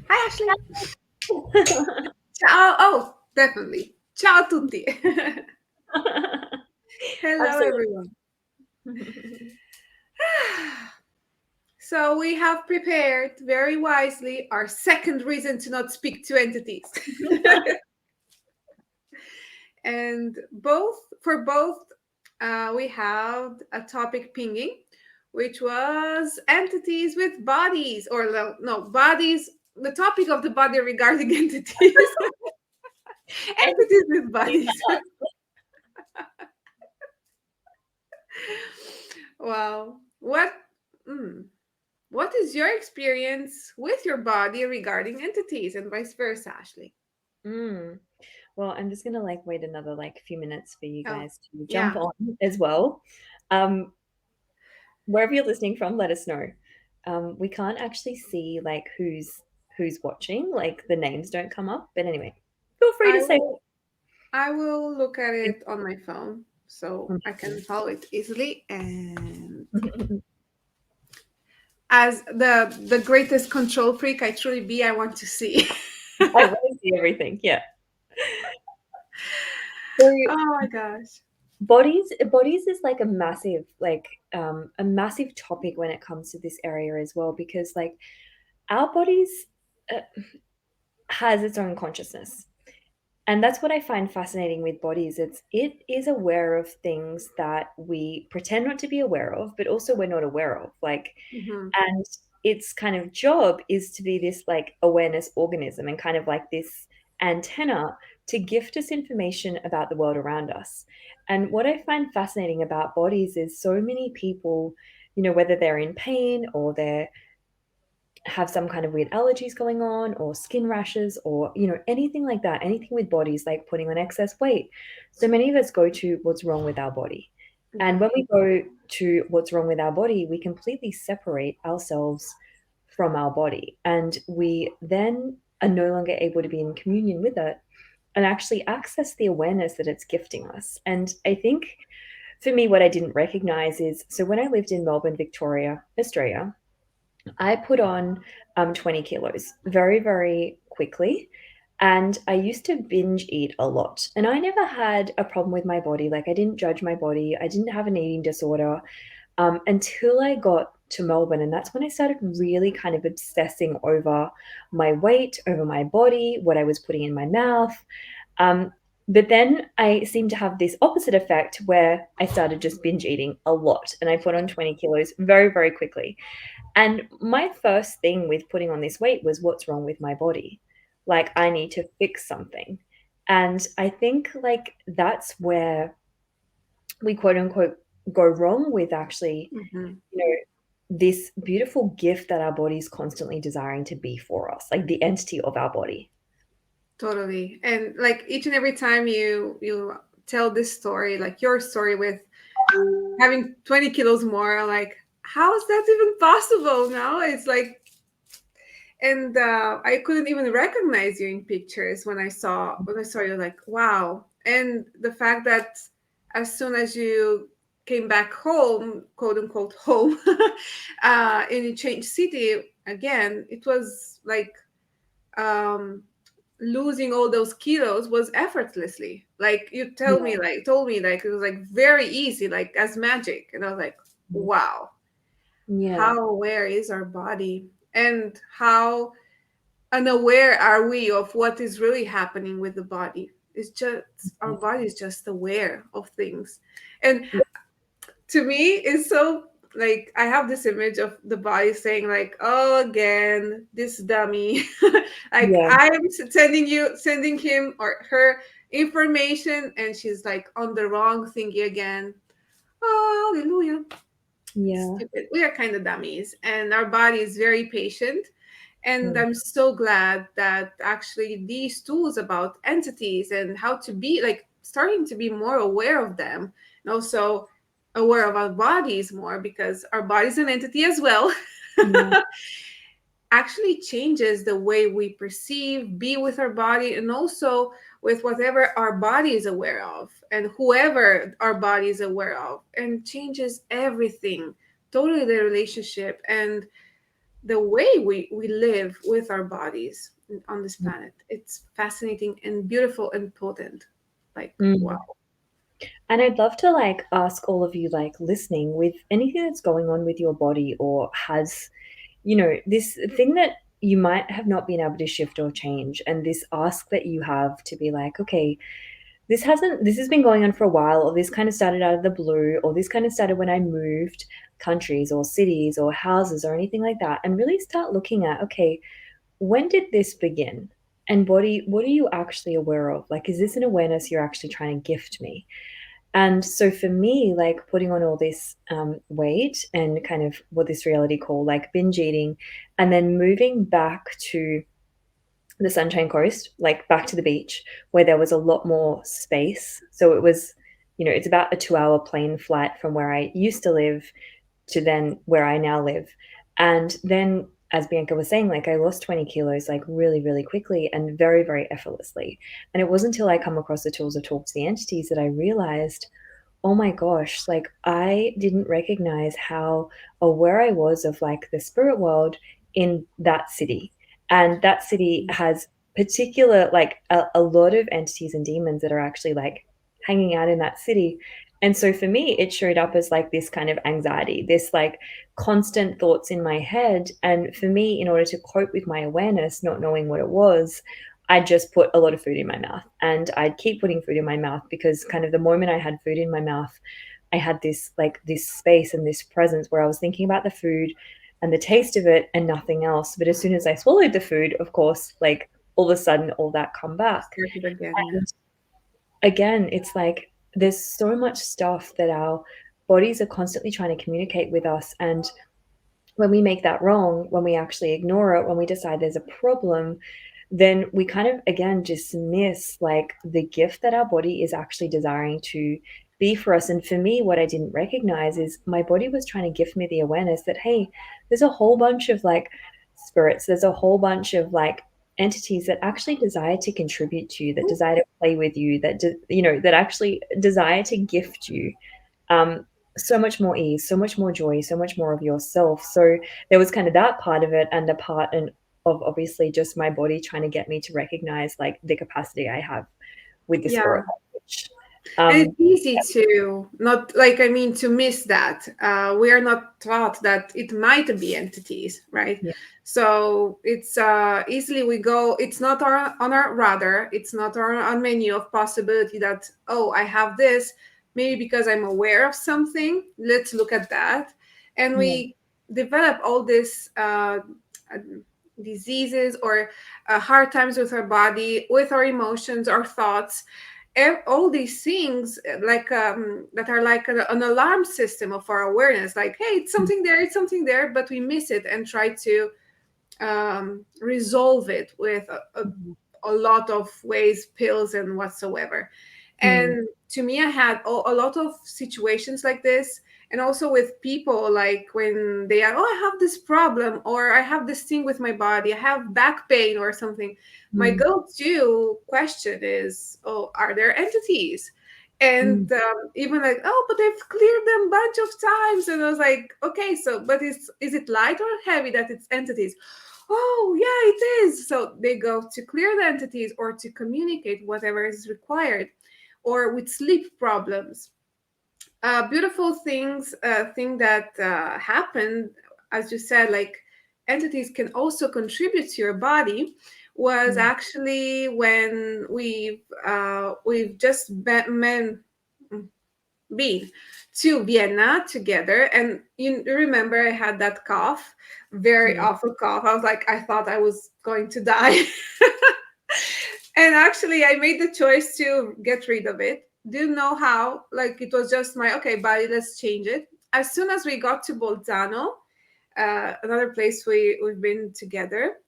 Hi, Ashley. Ciao. Oh, definitely. Ciao a tutti. Hello, Absolutely. everyone. So we have prepared very wisely our second reason to not speak to entities. And we have a topic pinging, which was entities with bodies, or no, bodies, the topic of the body regarding entities. And Entities with these bodies. Wow. Mm, what is your experience with your body regarding entities and vice versa, Ashley? mm. Well, I'm just gonna like wait another like few minutes for you Oh, guys to jump yeah. on as well. Um, Wherever you're listening from, let us know. We can't actually see like who's watching, like the names don't come up. But anyway, feel free I to say. will I will look at it on my phone so I can follow it easily, and as the greatest control freak I truly be, I want to see. I want to see everything. Yeah. So Oh my gosh. bodies is like a massive topic when it comes to this area as well, because like our bodies uh, has its own consciousness. And that's what I find fascinating with bodies. It is aware of things that we pretend not to be aware of, but also we're not aware of. Like, Hmm. and its kind of job is to be this like awareness organism and kind of like this antenna to gift us information about the world around us. And what I find fascinating about bodies is so many people, whether they're in pain or they're have some kind of weird allergies going on or skin rashes or anything like that, anything with bodies, like putting on excess weight, so many of us go to what's wrong with our body. And Yeah. when we go to what's wrong with our body, we completely separate ourselves from our body, and we then are no longer able to be in communion with it and actually access the awareness that it's gifting us. And I think for me, what I didn't recognize is, so when I lived in Melbourne, Victoria, Australia, I put on 20 kilos very, very quickly. And I used to binge eat a lot. And I never had a problem with my body. Like, I didn't judge my body. I didn't have an eating disorder until I got to Melbourne. And that's when I started really kind of obsessing over my weight, over my body, what I was putting in my mouth. Um, but then I seemed to have this opposite effect where I started just binge eating a lot and I put on 20 kilos very, very quickly. And my first thing with putting on this weight was, what's wrong with my body? Like, I need to fix something. And I think like that's where we quote unquote go wrong with actually, Hmm. you know, this beautiful gift that our body's constantly desiring to be for us, like the entity of our body. Totally. And like each and every time you tell this story, like your story with having 20 kilos more, like how is that even possible now? It's like, and I couldn't even recognize you in pictures when I saw you, like wow. And the fact that as soon as you came back home, quote unquote home, and you changed city again, it was like um losing all those kilos was effortlessly, like you Yeah. told me like it was like very easy, like as magic. And I was like, wow, Yeah. how aware is our body, and how unaware are we of what is really happening with the body. It's just our body is just aware of things. And to me it's so, like I have this image of the body saying like, oh, again this dummy. Like Yeah. I'm sending him or her information, and she's like on the wrong thingy again. Oh, hallelujah. Yeah. Stupid. We are kind of dummies, and our body is very patient. And Mm. I'm so glad that actually these tools about entities and how to be like starting to be more aware of them, and also aware of our bodies more, because our body's an entity as well. Yeah. Actually changes the way we perceive, be with our body, and also with whatever our body is aware of and whoever our body is aware of, and changes everything, totally the relationship. And the way we live with our bodies on this planet. It's fascinating and beautiful and potent. Like, wow. Mm. And I'd love to like ask all of you like listening with anything that's going on with your body or has, this thing that you might have not been able to shift or change, and this ask that you have to be like, okay, this has been going on for a while, or this kind of started out of the blue, or this kind of started when I moved countries or cities or houses or anything like that, and really start looking at, okay, when did this begin? And body, what are you actually aware of? Like, is this an awareness you're actually trying to gift me? And so for me, like putting on all this weight and kind of what this reality call like binge eating, and then moving back to the Sunshine Coast, like back to the beach, where there was a lot more space. So it was, it's about a 2 hour plane flight from where I used to live to then where I now live. And then, as Bianca was saying, like I lost 20 kilos like really, really quickly and very, very effortlessly. And it wasn't until I come across the tools of Talk to the Entities that I realized, oh my gosh, like I didn't recognize how aware I was of like the spirit world in that city. And that city has particular, like a lot of entities and demons that are actually like hanging out in that city. And so for me, it showed up as like this kind of anxiety, this like constant thoughts in my head. And for me, in order to cope with my awareness, not knowing what it was, I'd just put a lot of food in my mouth, and I'd keep putting food in my mouth because kind of the moment I had food in my mouth, I had this like this space and this presence where I was thinking about the food and the taste of it and nothing else. But as soon as I swallowed the food, of course, like all of a sudden all that come back. Started again, yeah. And again, it's like there's so much stuff that our bodies are constantly trying to communicate with us. And when we make that wrong, when we actually ignore it, when we decide there's a problem, then we kind of again dismiss like the gift that our body is actually desiring to be for us. And for me, what I didn't recognize is my body was trying to gift me the awareness that, hey, there's a whole bunch of like spirits, there's a whole bunch of like entities that actually desire to contribute to you, that desire to play with you, that actually desire to gift you um, so much more ease, so much more joy, so much more of yourself. So there was kind of that part of it, and a part of obviously just my body trying to get me to recognize like the capacity I have with the Yeah. spirit. Which, And it's easy yeah, to not like, I mean, to miss that. We are not taught that it might be entities, right? yeah, So it's easily we go, it's not on our radar, it's not on menu of possibility that, oh, I have this, maybe because I'm aware of something, let's look at that. And yeah. we develop all this uh, diseases or hard times with our body, with our emotions, our thoughts, all these things that are like an alarm system of our awareness, like, hey, it's something there, but we miss it and try to resolve it with Mhm. a lot of ways, pills and whatsoever. Mm, And to me, I had a lot of situations like this, and also with people, like when they are, oh, I have this problem, or I have this thing with my body, I have back pain or something. My mm, go-to question is, oh, are there entities? mm, And even like, oh, but I've cleared them a bunch of times. And I was like, okay, so but is it light or heavy that it's entities? Oh, yeah, it is. So they go to clear the entities or to communicate whatever is required, or with sleep problems. Beautiful thing that happened, as you said, like entities can also contribute to your body, was mm, actually when we've just been to Vienna together. And you remember I had that cough, very yeah. awful cough. I was like, I thought I was going to die. And actually, I made the choice to get rid of it. Didn't know how. Like, it was just my, okay, body, let's change it. As soon as we got to Bolzano, another place we've been together,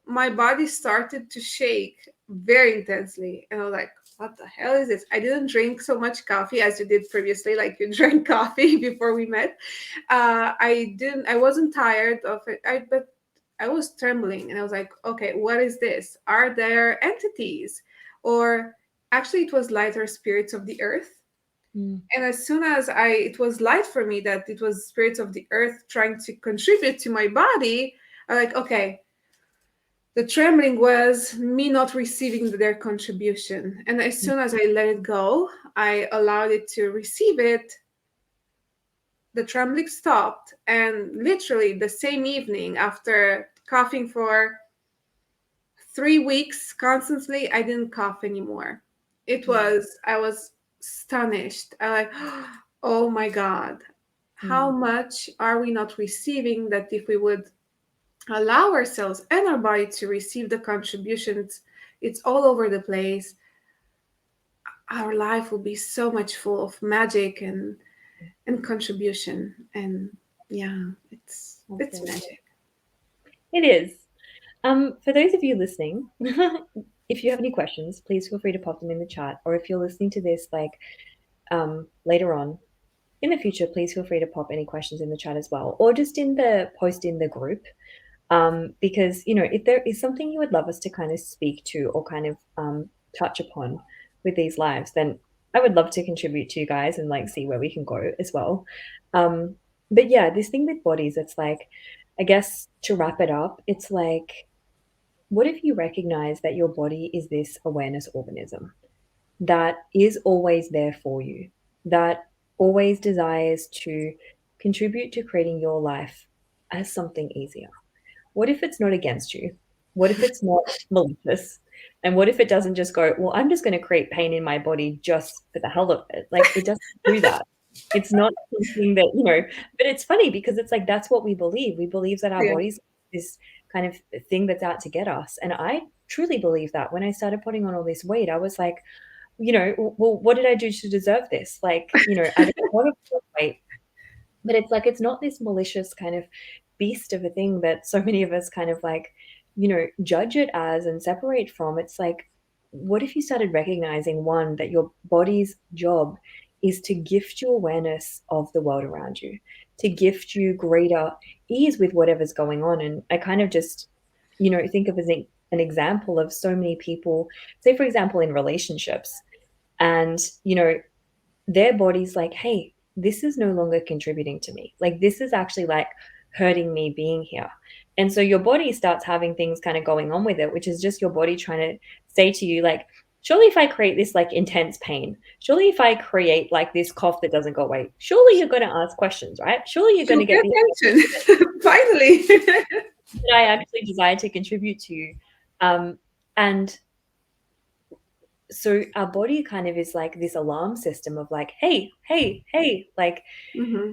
my body started to shake very intensely. And I was like, what the hell is this? I didn't drink so much coffee as you did previously, like you drank coffee before we met. I wasn't tired of it. But I was trembling and I was like, okay, what is this? Are there entities? Or actually, it was lighter spirits of the earth. Mm. And as soon as it was light for me that it was spirits of the earth trying to contribute to my body, I like, okay, the trembling was me not receiving their contribution. And as soon as I let it go, I allowed it to receive it, the trembling stopped. And literally the same evening, after coughing for 3 weeks constantly, I didn't cough anymore. I was astonished. I like, oh my God, how Mm. much are we not receiving, that if we would allow ourselves and our body to receive the contributions, it's all over the place. Our life will be so much full of magic and contribution. And yeah, it's Absolutely. magic. It is. For those of you listening, if you have any questions, please feel free to pop them in the chat. Or if you're listening to this like later on in the future, please feel free to pop any questions in the chat as well, or just in the post in the group. Because if there is something you would love us to kind of speak to or kind of touch upon with these lives, then I would love to contribute to you guys and like see where we can go as well. But yeah, this thing with bodies, it's like, I guess to wrap it up, it's like, what if you recognize that your body is this awareness organism that is always there for you, that always desires to contribute to creating your life as something easier? What if it's not against you? What if it's not malicious? And what if it doesn't just go, well, I'm just going to create pain in my body just for the hell of it? Like, it doesn't do that. It's not something that, but it's funny because it's like that's what we believe. We believe that our Yeah. bodies this kind of thing that's out to get us. And I truly believe that when I started putting on all this weight, I was like, well, what did I do to deserve this? Like, I don't want to put weight, but it's like it's not this malicious kind of beast of a thing that so many of us kind of like, judge it as and separate from. It's like, what if you started recognizing, one, that your body's job is to gift you awareness of the world around you, to gift you greater ease with whatever's going on. And I kind of just, think of as an example of so many people, say, for example, in relationships, and, their body's like, hey, this is no longer contributing to me. Like, this is actually like hurting me being here. And so your body starts having things kind of going on with it, which is just your body trying to say to you, like, surely if I create this like intense pain, surely if I create like this cough that doesn't go away, surely you're going to ask questions, right? Surely you're going To to pay get the attention, finally. that I actually desire to contribute to you. And so our body kind of is like this alarm system of like, hey, hey, hey, like, Hmm.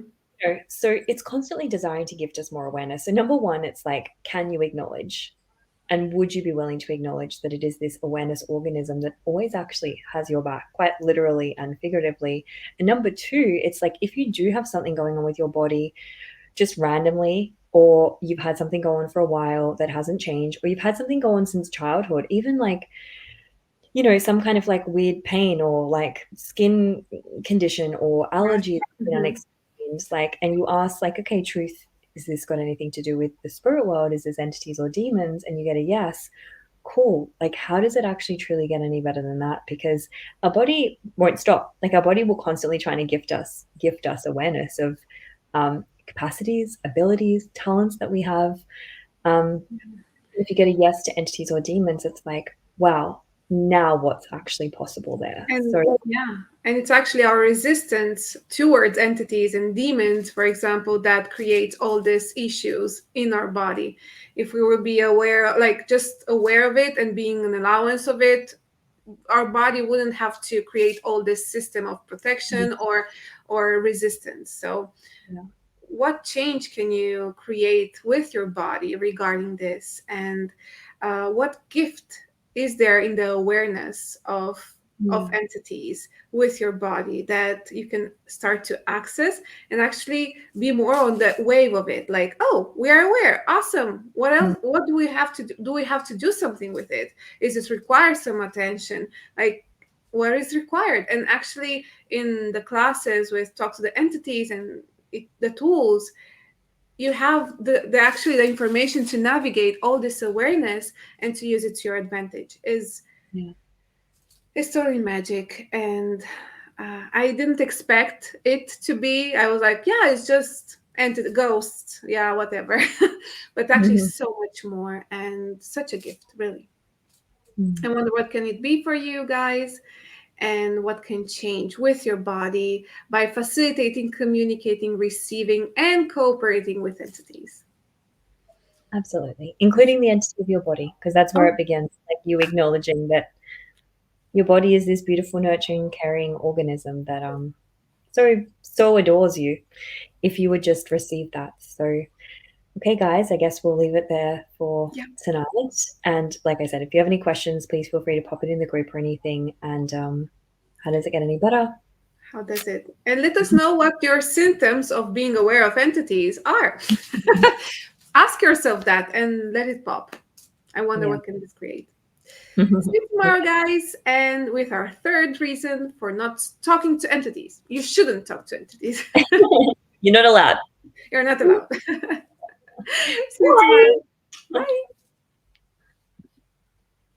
so it's constantly desiring to gift us more awareness. So number one, it's like, can you acknowledge? And would you be willing to acknowledge that it is this awareness organism that always actually has your back, quite literally and figuratively? And number two, it's like, if you do have something going on with your body just randomly, or you've had something go on for a while that hasn't changed, or you've had something go on since childhood, even like, some kind of like weird pain or like skin condition or allergy that's been Hmm. unexplained, like, and you ask like, okay, truth, is this got anything to do with the spirit world? Is this entities or demons? And you get a yes. Cool. Like, how does it actually truly get any better than that? Because our body won't stop. Like, our body will constantly trying to gift us awareness of capacities, abilities, talents that we have. If you get a yes to entities or demons, it's like, wow, now what's actually possible there? And So yeah, and it's actually our resistance towards entities and demons, for example, that creates all these issues in our body. If we would be aware, like just aware of it and being an allowance of it, our body wouldn't have to create all this system of protection or resistance. So yeah. what change can you create with your body regarding this, and what gift is there in the awareness of Mm. entities with your body that you can start to access and actually be more on the wave of it, like, oh, we are aware, awesome, what Mm. else, what do we have to do we have to do something with it, is it require some attention, like what is required. And actually in the classes with talk to the entities and the tools, you have the actually the information to navigate all this awareness and to use it to your advantage, is Yeah. it's totally magic. And I didn't expect it to be. I was like, yeah, it's just entity ghosts, yeah, whatever. But actually, so much more, and such a gift, really. I wonder what can it be for you guys, and what can change with your body by facilitating, communicating, receiving, and cooperating with entities. Absolutely, including the entity of your body, because that's where it begins. Like you acknowledging that your body is this beautiful, nurturing, caring organism that so adores you. If you would just receive that. So, okay, guys, I guess we'll leave it there for tonight. And like I said, if you have any questions, please feel free to pop it in the group or anything. And how does it get any better? How does it? And let us know what your symptoms of being aware of entities are. Ask yourself that and let it pop. I wonder what can this create. See you tomorrow, guys. And with our third reason for not talking to entities. You shouldn't talk to entities. You're not allowed. You're not allowed. See you tomorrow. Bye.